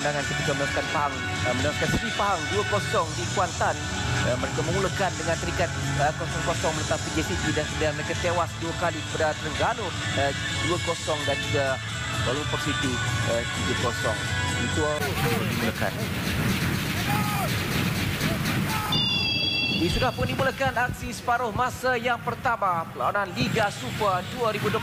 Kemenangan ketika menewaskan Seri Pahang 2-0 di Kuantan. Mereka memulakan dengan terikat 0-0 menentang PJ City dan kemudian mereka tewas 2 kali kepada Terengganu 2-0 dan juga Kuala Lumpur City 3-0. Itu dimulakan. Sudah pun dimulakan aksi separuh masa yang pertama perlawanan Liga Super 2021.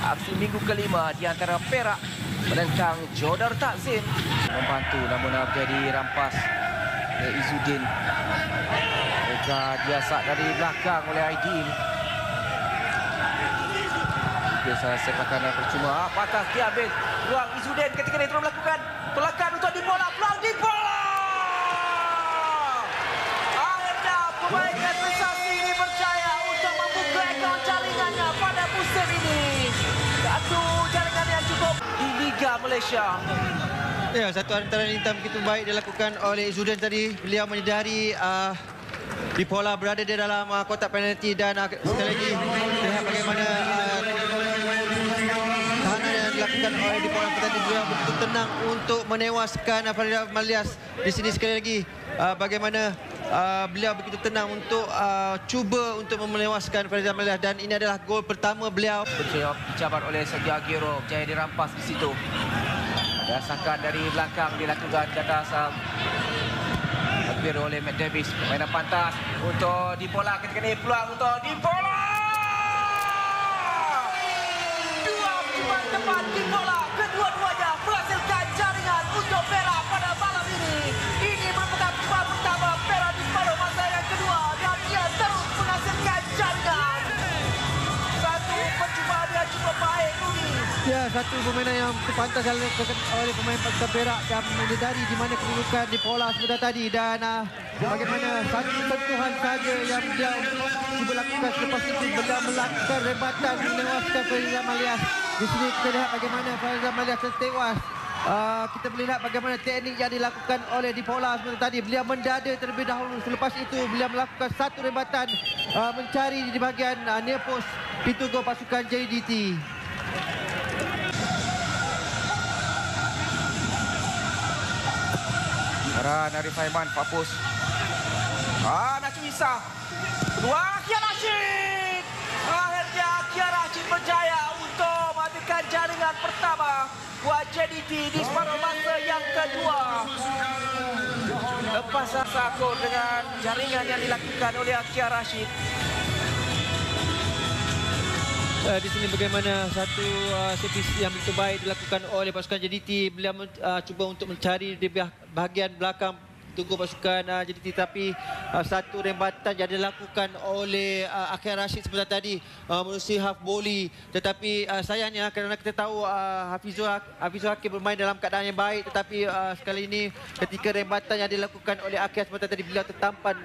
Aksi minggu kelima di antara Perak menentang Jodar Takzim. Membantu namun terjadi rampas Izzuddin. Mereka diasak dari belakang oleh Aidil. Biasa sepakan percuma. Patas diambil. Ruang Izzuddin ketika ini terus melakukan tolakan untuk di bola. Peluang di bola. Pemain prestasi ini berjaya untuk membuka akaun jaringannya pada musim ini. Satu jaringan yang cukup di Liga Malaysia. Ya, satu antara hitam begitu baik dilakukan oleh Izzuddin tadi. Beliau menyedari Dipola berada di dalam kotak penalti dan sekali lagi lihat bagaimana tahanan yang dilakukan oleh Dipola tadi juga begitu tenang untuk menewaskan Farida Malias. Di sini sekali lagi bagaimana beliau begitu tenang untuk cuba untuk menewaskan Farida Malias dan ini adalah gol pertama beliau. Berjaya dicabar oleh Sergio Aguero, berjaya dirampas di situ. Rasakan dari belakang dilakukan ke atas Aguero oleh Matt Davis. Permainan pantas untuk Dipola ketika ini peluang untuk Dipola. Dua percubaan tepat Dipola. Kedua-duanya menghasilkan jaringan untuk Perak pada malam ini. Ini merupakan percubaan pertama Perak di separuh masa yang kedua dan dia terus menghasilkan jaringan. Satu percubaan yang cukup baik Rudi. Ya, satu permainan yang pantas dilakukan oleh pemain Pakistan Perak yang menyedari di mana kedudukan Dipola sebentar tadi dan bagaimana satu sentuhan saja yang beliau cuba lakukan selepas itu beliau melakukan rebatan menewaskan Farida Malias. Di sini kita lihat bagaimana Farida Malias tewas. Kita melihat bagaimana teknik yang dilakukan oleh Dipola sebentar tadi. Beliau mendada terlebih dahulu. Selepas itu beliau melakukan satu rebatan mencari di bahagian near post pintu gol pasukan JDT. Arif Aiman, Papus. Najib Isa. Kedua, Kia Rashid. Akhirnya Kia Rashid berjaya untuk menghabiskan jaringan pertama buat JDT di separuh masa yang kedua. Lepasan sakut dengan jaringan yang dilakukan oleh Kia Rashid. Di sini bagaimana satu servis yang begitu baik dilakukan oleh pasukan JDT. Beliau cuba untuk mencari di bahagian belakang tunggu pasukan JDT tapi satu rembatan yang dilakukan oleh Akhil Rashid sebentar tadi menerusi half volley tetapi sayangnya kerana kita tahu Hafizul Hakim bermain dalam keadaan yang baik tetapi sekali ini ketika rembatan yang dilakukan oleh Akhil sebentar tadi beliau tertampan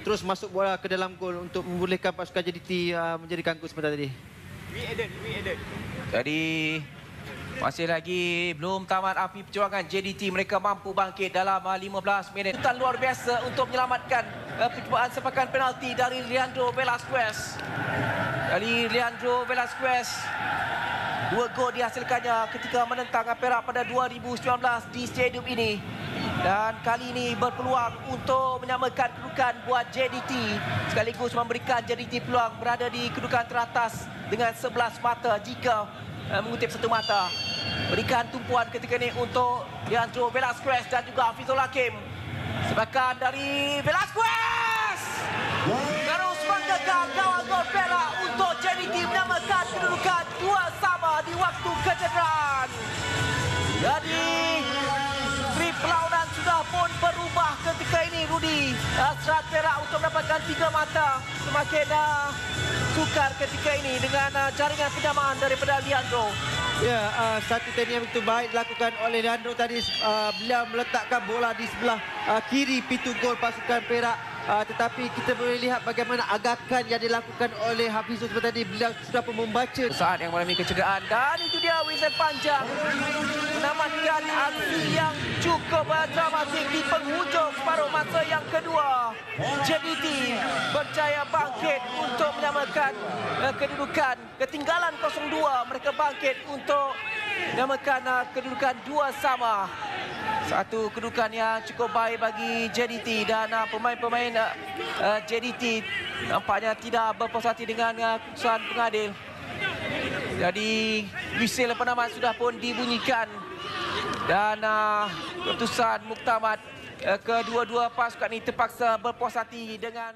terus masuk bola ke dalam gol untuk membolehkan pasukan JDT menjadikan gol sebentar tadi. Jadi masih lagi belum tamat api perjuangan JDT. Mereka mampu bangkit dalam 15 minit. Kejutan luar biasa untuk menyelamatkan percubaan sepakan penalti dari Leandro Velasquez. Dua gol dihasilkannya ketika menentang Perak pada 2019 di stadium ini. Dan kali ini berpeluang untuk menyamakan kedudukan buat JDT. Sekaligus memberikan JDT peluang berada di kedudukan teratas dengan 11 mata jika mengutip satu mata. Berikan tumpuan ketika ini untuk Leandro Velasquez dan juga Hafizul Hakim. Sepakan dari Velasquez. Terus menggagah gawang gol Perak untuk JDT menyamakan kedudukan 2-2 di waktu kecederaan. Jadi skrip perlawanan sudah pun berubah ketika ini Rudi. Hasrat Perak untuk mendapatkan 3 mata semakin sukar ketika ini dengan jaringan penyamaan daripada Leandro. Ya, satu teknik yang begitu baik dilakukan oleh Leandro tadi. Beliau meletakkan bola di sebelah kiri pintu gol pasukan Perak. Tetapi kita boleh lihat bagaimana agakan yang dilakukan oleh Hafizul seperti tadi. Beliau sudah pun membaca saat yang mengalami kecederaan. Dan itu dia Winston Panjang menamatkan aksi yang cukup dramatik di penghujung separuh masa yang kedua. JDT berjaya bangkit untuk menyamakan kedudukan. Ketinggalan 0-2, mereka bangkit untuk menyamakan kedudukan 2-2. Satu kedudukan yang cukup baik bagi JDT dan pemain-pemain JDT nampaknya tidak berpuas hati dengan keputusan pengadil. Jadi whistle penamat sudah pun dibunyikan dan keputusan muktamad kedua-dua pasukan ini terpaksa berpuas hati dengan